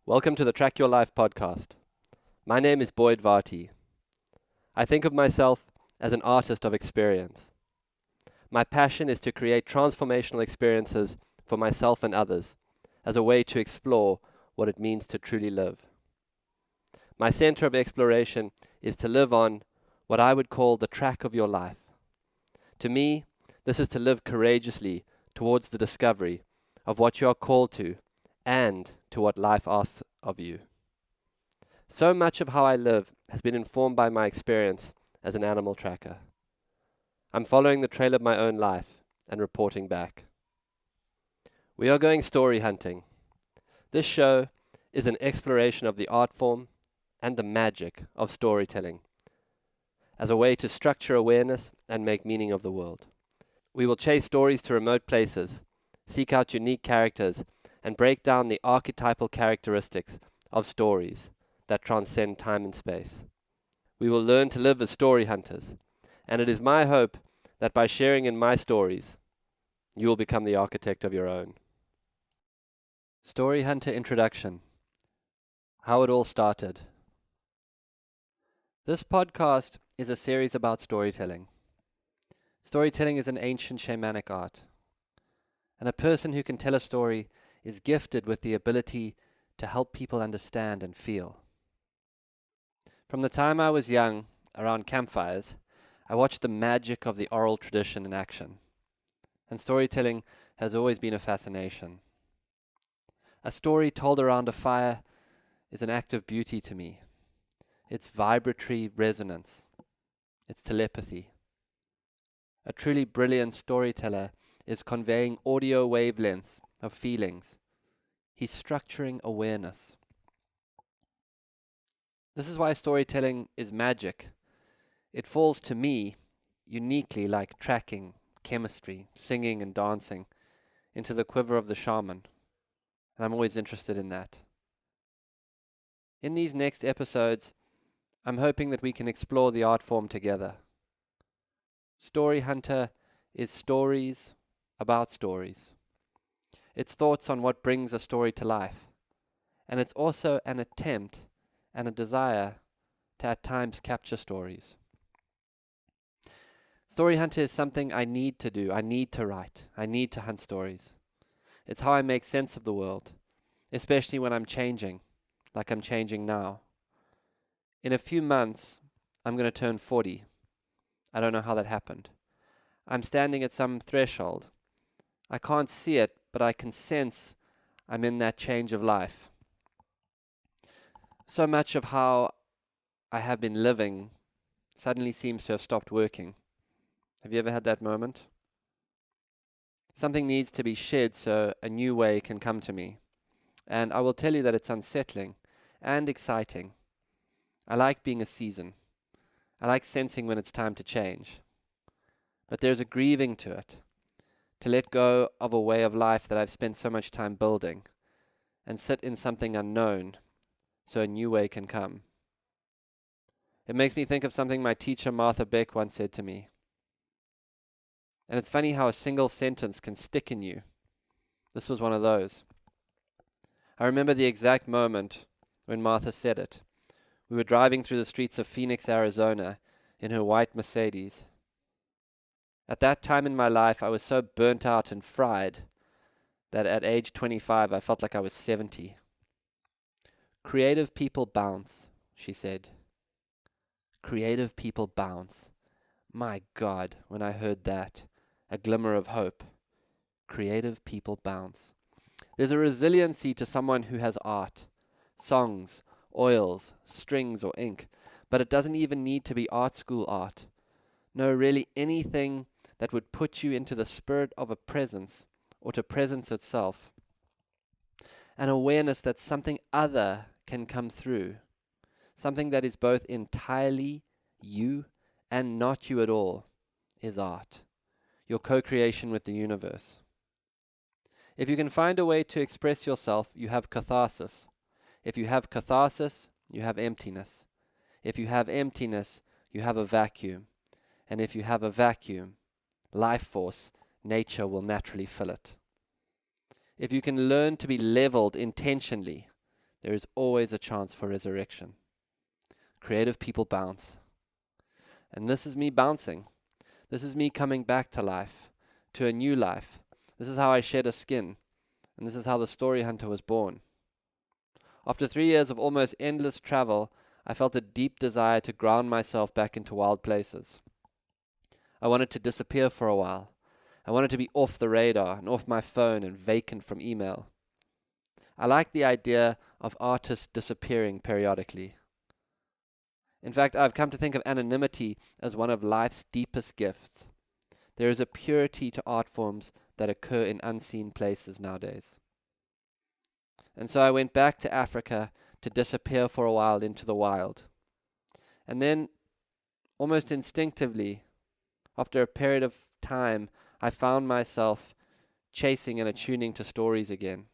Welcome to the Track Your Life podcast. My name is Boyd Varty. I think of myself as an artist of experience. My passion is to create transformational experiences for myself and others as a way to explore what it means to truly live. My center of exploration is to live on what I would call the track of your life. To me, this is to live courageously towards the discovery of what you are called to and to what life asks of you. So much of how I live has been informed by my experience as an animal tracker. I'm following the trail of my own life and reporting back. We are going story hunting. This show is an exploration of the art form and the magic of storytelling as a way to structure awareness and make meaning of the world. We will chase stories to remote places, seek out unique characters, and break down the archetypal characteristics of stories that transcend time and space. We will learn to live as story hunters, and it is my hope that by sharing in my stories, you will become the architect of your own. Story Hunter Introduction. How it all started. This podcast is a series about storytelling. Storytelling is an ancient shamanic art, and a person who can tell a story is gifted with the ability to help people understand and feel. From the time I was young, around campfires, I watched the magic of the oral tradition in action, and storytelling has always been a fascination. A story told around a fire is an act of beauty to me. It's vibratory resonance. It's telepathy. A truly brilliant storyteller is conveying audio wavelengths of feelings. He's structuring awareness. This is why storytelling is magic. It falls to me uniquely like tracking, chemistry, singing and dancing into the quiver of the shaman. And I'm always interested in that. In these next episodes, I'm hoping that we can explore the art form together. Story Hunter is stories about stories. It's thoughts on what brings a story to life. And it's also an attempt and a desire to at times capture stories. Story Hunter is something I need to do. I need to write. I need to hunt stories. It's how I make sense of the world, especially when I'm changing, like I'm changing now. In a few months, I'm going to turn 40. I don't know how that happened. I'm standing at some threshold. I can't see it, but I can sense I'm in that change of life. So much of how I have been living suddenly seems to have stopped working. Have you ever had that moment? Something needs to be shed so a new way can come to me. And I will tell you that it's unsettling and exciting. I like being a season. I like sensing when it's time to change. But there's a grieving to it, to let go of a way of life that I've spent so much time building and sit in something unknown so a new way can come. It makes me think of something my teacher Martha Beck once said to me. And it's funny how a single sentence can stick in you. This was one of those. I remember the exact moment when Martha said it. We were driving through the streets of Phoenix, Arizona, in her white Mercedes. At that time in my life, I was so burnt out and fried that at age 25, I felt like I was 70. Creative people bounce, she said. Creative people bounce. My God, when I heard that, a glimmer of hope. Creative people bounce. There's a resiliency to someone who has art, songs, oils, strings, or ink, but it doesn't even need to be art school art. No, really anything that would put you into the spirit of a presence or to presence itself. An awareness that something other can come through, something that is both entirely you and not you at all, is art, your co-creation with the universe. If you can find a way to express yourself, you have catharsis. If you have catharsis, you have emptiness. If you have emptiness, you have a vacuum. And if you have a vacuum, life force, nature will naturally fill it. If you can learn to be leveled intentionally, there is always a chance for resurrection. Creative people bounce. And this is me bouncing. This is me coming back to life, to a new life. This is how I shed a skin. And this is how the story hunter was born. After 3 years of almost endless travel, I felt a deep desire to ground myself back into wild places. I wanted to disappear for a while. I wanted to be off the radar and off my phone and vacant from email. I like the idea of artists disappearing periodically. In fact, I've come to think of anonymity as one of life's deepest gifts. There is a purity to art forms that occur in unseen places nowadays. And so I went back to Africa to disappear for a while into the wild. And then, almost instinctively, after a period of time, I found myself chasing and attuning to stories again.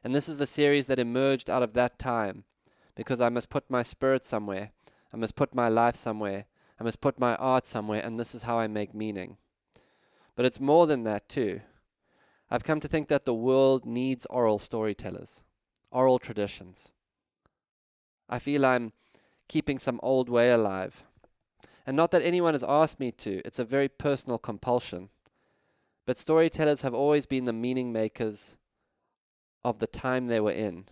And this is the series that emerged out of that time, because I must put my spirit somewhere, I must put my life somewhere, I must put my art somewhere, and this is how I make meaning. But it's more than that too. I've come to think that the world needs oral storytellers, oral traditions. I feel I'm keeping some old way alive. And not that anyone has asked me to, it's a very personal compulsion. But storytellers have always been the meaning makers of the time they were in.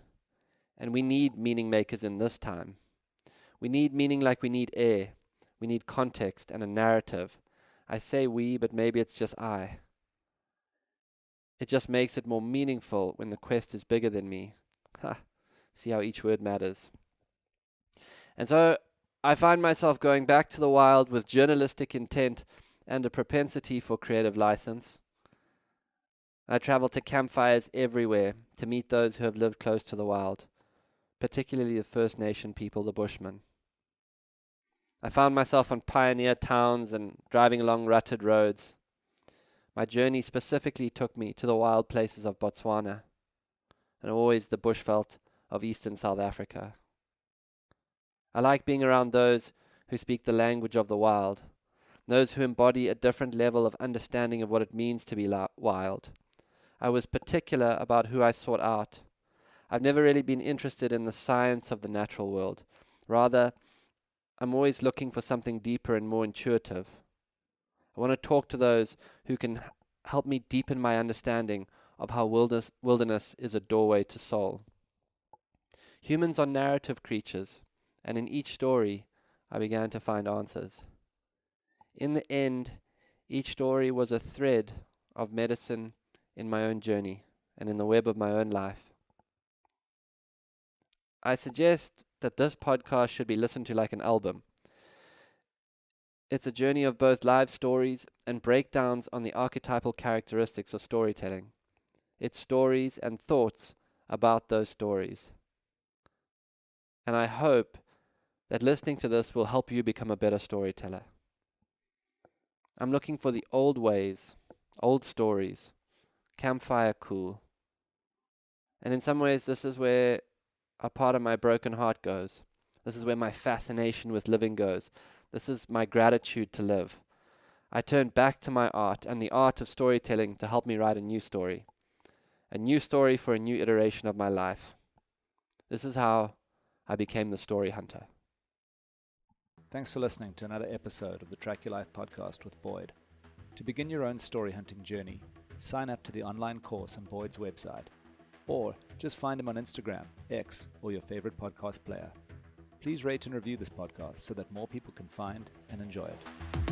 And we need meaning makers in this time. We need meaning like we need air. We need context and a narrative. I say we, but maybe it's just I. It just makes it more meaningful when the quest is bigger than me. See how each word matters. And so I find myself going back to the wild with journalistic intent and a propensity for creative license. I travel to campfires everywhere to meet those who have lived close to the wild, particularly the First Nation people, the Bushmen. I found myself on pioneer towns and driving along rutted roads. My journey specifically took me to the wild places of Botswana and always the bushveld of eastern South Africa. I like being around those who speak the language of the wild, those who embody a different level of understanding of what it means to be wild. I was particular about who I sought out. I've never really been interested in the science of the natural world. Rather, I'm always looking for something deeper and more intuitive. I want to talk to those who can help me deepen my understanding of how wilderness is a doorway to soul. Humans are narrative creatures, and in each story, I began to find answers. In the end, each story was a thread of medicine in my own journey and in the web of my own life. I suggest that this podcast should be listened to like an album. It's a journey of both live stories and breakdowns on the archetypal characteristics of storytelling. It's stories and thoughts about those stories. And I hope that listening to this will help you become a better storyteller. I'm looking for the old ways, old stories, campfire cool. And in some ways, this is where a part of my broken heart goes. This is where my fascination with living goes. This is my gratitude to live. I turn back to my art and the art of storytelling to help me write a new story. A new story for a new iteration of my life. This is how I became the story hunter. Thanks for listening to another episode of the Track Your Life podcast with Boyd. To begin your own story hunting journey, sign up to the online course on Boyd's website, or just find him on Instagram, X, or your favorite podcast player. Please rate and review this podcast so that more people can find and enjoy it.